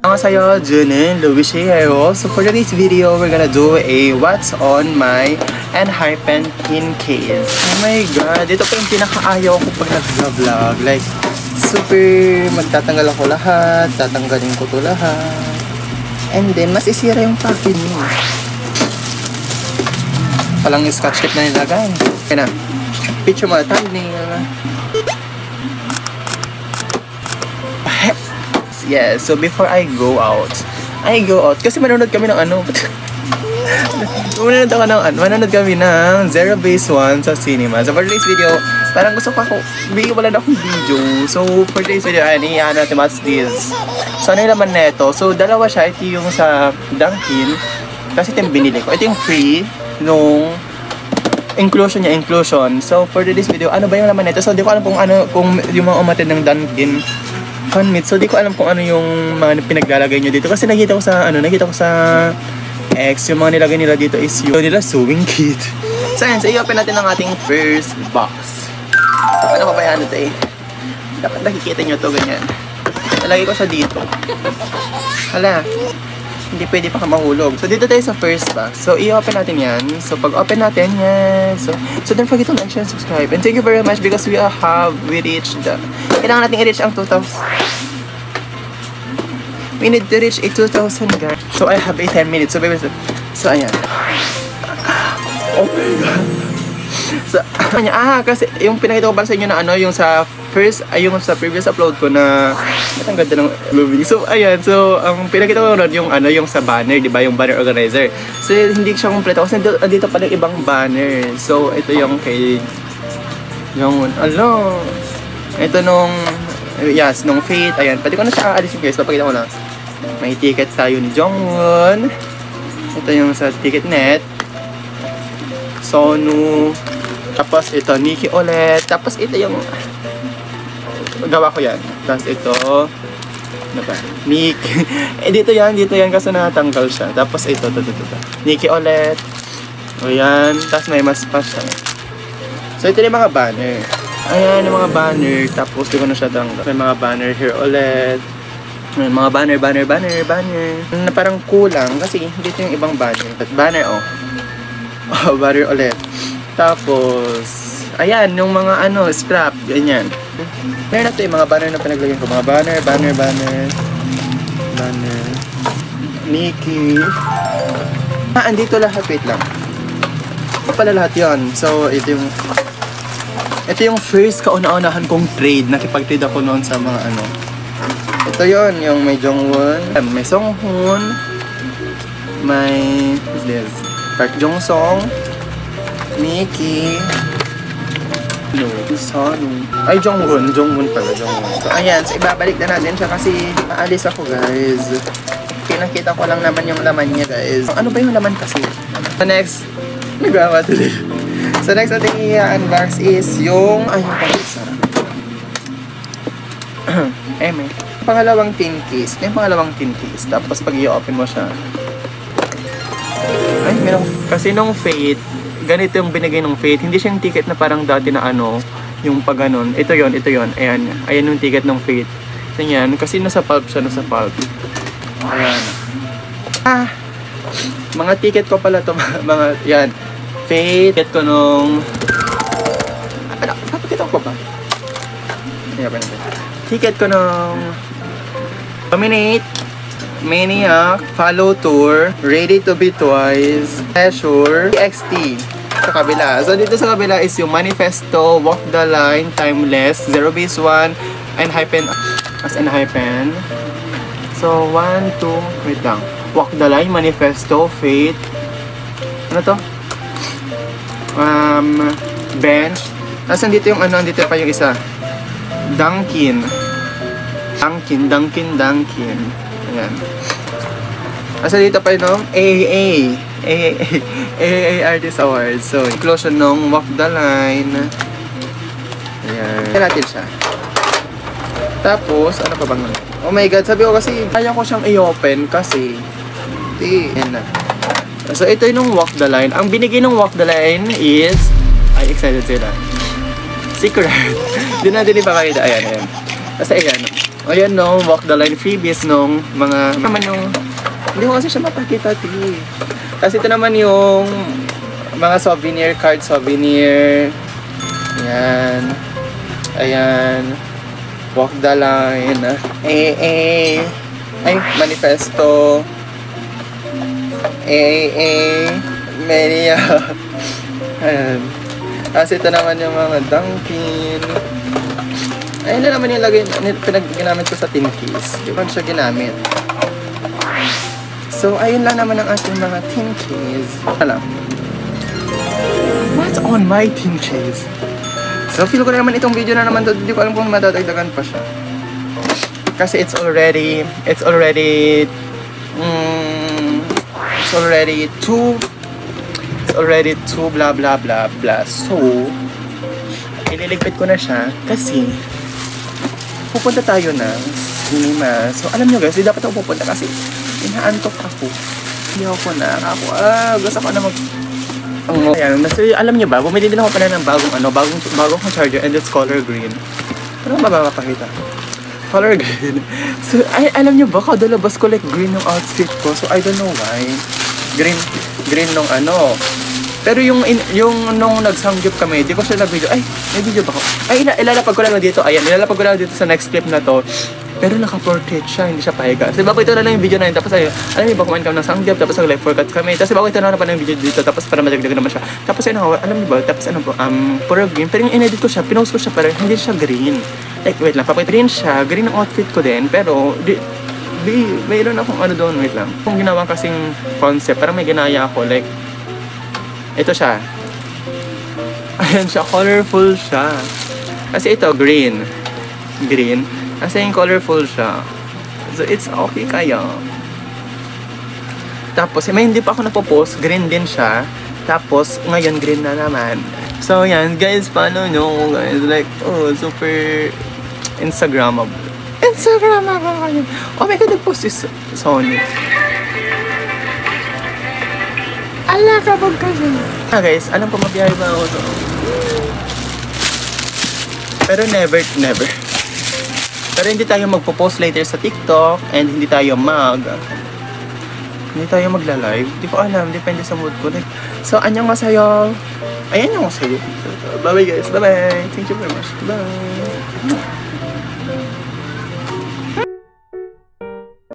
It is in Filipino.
Annyeonghaseyo, Junin, Louiseo. So for today's video, we're gonna do a what's on my ENHYPEN pin case. Oh my god, ito pa yung pinakaayaw ko pag nag-vlog. Like, super magtatanggal ako lahat, tatanggalin ko to lahat. And then, masisira yung packaging mo. Palang scotch tape na nilagay. Kaya na, picture mo na thumbnail. Yes, so before I go out kasi manonood kami ng manonood kami ng Zero Base 1 sa cinema. So for today's video, parang gusto ko bigyan wala na akong video. So for today's video, iyan natin what's this. So ano yung laman neto? So dalawa siya, ito yung sa Dunkin. Kasi ito yung binili ko. Ito yung free nung inclusion. So for today's video, ano ba yung laman neto? So di ko alam kung yung mga umatid ng Dunkin fan meet. So di ko alam kung ano yung mga pinaglalagay nyo dito. Kasi nakita ko sa X, yung mga nilagay nila dito is yung nila sewing kit. So yan, so i-open natin ang ating first box. So paano ko ba yan ito eh? Dapat nakikita nyo to ganyan. Nalagay ko siya dito. Hala, hindi pwede pa ka mahulog. So dito tayo sa first box. So i-open natin yan. So pag open natin yan, so don't forget to like, share, and subscribe. And thank you very much because we reached the, kailangan natin i-reach ang 2,000. We need to reach a 2,000 guys. So I have a 10 minutes. So baby, so ayan. Oh my god. So kasi yung pinakita ko ba sa inyo na yung sa yung sa previous upload ko na ang ganda ng movie. So ayan, so ang pinakita ko ron yung sa banner, di ba, yung banner organizer. So hindi siya kumpleto kasi dito pala yung ibang banner. So ito yung kay Jongwon. Ito nung Fate. Ayan, pwede ko na siya aalisin guys. Papakita ko na. May ticket tayo ni Jongwon. Ito yung sa Ticketnet. Sonu. Tapos ito, Nikki ulit. Tapos ito yung gawa ko yan. Tapos ito, ano ba? Nikki. Dito yan kasi natanggal siya. Tapos ito. Nikki ulit. O yan. Tapos may mas pa siya. So ito yung mga banner. Ayan, yung mga banner. Tapos di ko na siya tanggal. May mga banner here ulit. May mga banner. Na parang kulang kasi dito yung ibang banner. Banner, banner ulit. Tapos, ayan, yung mga scrap, ganyan. Meron na ito yung mga banner na pinaglagyan ko. Mga banner. Nikki. Andito lahat. Wait lang. Ito pala lahat yun. So, ito yung first kauna-unahan kong trade. Nakipag-trade ako noon sa mga Ito yon, yung may Jongwon, may Songhoon, may who's this? Park Jongsong, Nikki, Sonu. Ay, Jongwon pala, Jongwon. So ayan, so ibabalik na natin siya kasi aalis ako guys. Pinakita ko lang naman yung laman niya guys. Ano ba yung laman kasi? So next, nagawa tuloy. So next natin i-unbox is yung may pangalawang tin case. Tapos pag i-open mo siya, ay meron kasi nung Fate, ganito yung binigay ng Fate. Hindi siya yung ticket na parang dati na yung pag ganon. Ito yon. Ayan yung ticket ng Fate. Ganyan, kasi nasa pulp siya, ayan. Mga ticket ko pala to, mga yan. Fate, ticket ko nung papakita ko ba? Ticket ko nung Dominate, Maniac, Follow Tour, Ready to Be Twice, Pleasure, XT sa kabila. So dito sa kabila is yung Manifesto, Walk the Line, Timeless, Zero Base 1, ENHYPEN. So 1, 2, wait lang. Walk the Line, Manifesto, Fate. Ano to? Bench. Tapos nandito yung nandito pa yung isa. Dunkin. Ayan. Asa dito pa yung AAA Artist Awards. So, inclusion nung Walk the Line. Ayan. Ayan natin siya. Tapos, ano pa bang oh my god, sabi ko kasi kaya ko siyang i-open kasi yan na. So, ito yung Walk the Line. Ang binigay ng Walk the Line is ay, excited sila. Secret. Doon natin ipakita. Ayan. Basta ayan. Ayan no, walk the line freebies nung mga naman yung hindi ko kasi siya mapakita kasi ito naman yung mga souvenir card, souvenir. Ayan, walk the line, ay manifesto, Mania. Ayan, kasi ito naman yung mga Dunkin. Ayun na naman yung ginamit ko sa tin case. Di ba siya ginamit? So, ayun lang naman ang ating mga tin case. Alam. What's on my tin case? So, feel ko na naman itong video na naman. Hindi ko alam kung madadagdagan pa siya. Kasi it's already 2 blah blah blah blah. So, ililigpit ko na siya kasi pupunta tayo ng cinema. So, alam nyo guys, di dapat ako pupunta kasi inaantok ako. Hindi ako gusto ko na ayan, alam nyo ba, bumili din ako pala ng bagong charger and it's color green. Ano ba mapapakita? Color green. So, alam nyo ba, kadalabas ko like green yung outfit ko. So, I don't know why. Green nung Pero yung nung nagsanggip kami, di ko siya nag-video. Ay, may video ba ko? Ay, ilalapag ko lang dito. Ayan, ilalapag ko lang dito sa next clip na to. Pero naka-portrait siya, hindi siya pahiga. Kasi bago ito na lang yung video na yun. Tapos ayun, alam niyo ba, kumain kami ng sanggip, tapos nag-live forecast kami. Tapos bago ito na pa ng video dito, tapos para madagdag naman siya. Tapos ayun, alam niyo ba, tapos puro green. Pero yung in-edit ko siya, pinost ko siya para hindi siya green. Like, wait lang, papakita green siya. Green ang outfit ko din, pero mayroon akong doon, wait lang. Kung ginawa kasing concept, parang may ginaya ako, like, ito siya. Ayan siya, colorful siya. Kasi ito, green. Kasi yung colorful siya. So, it's okay kaya. Tapos, may hindi pa ako napopost. Green din siya. Tapos, ngayon, green na naman. So, yan. Guys, paano nyo? Guys, like, super Instagrammable. Oh my God, nag-post si Sony. Ala, kabog kasi. Guys, alam ko mabiyahe ba ako to. Pero never. Pero hindi tayo magpo-post later sa TikTok and hindi tayo magla-live. Hindi ko alam, depende sa mood ko. Like, so, annyeonghaseyo. Ayan yung sayo. Bye-bye guys. Bye-bye. Thank you very much. Bye.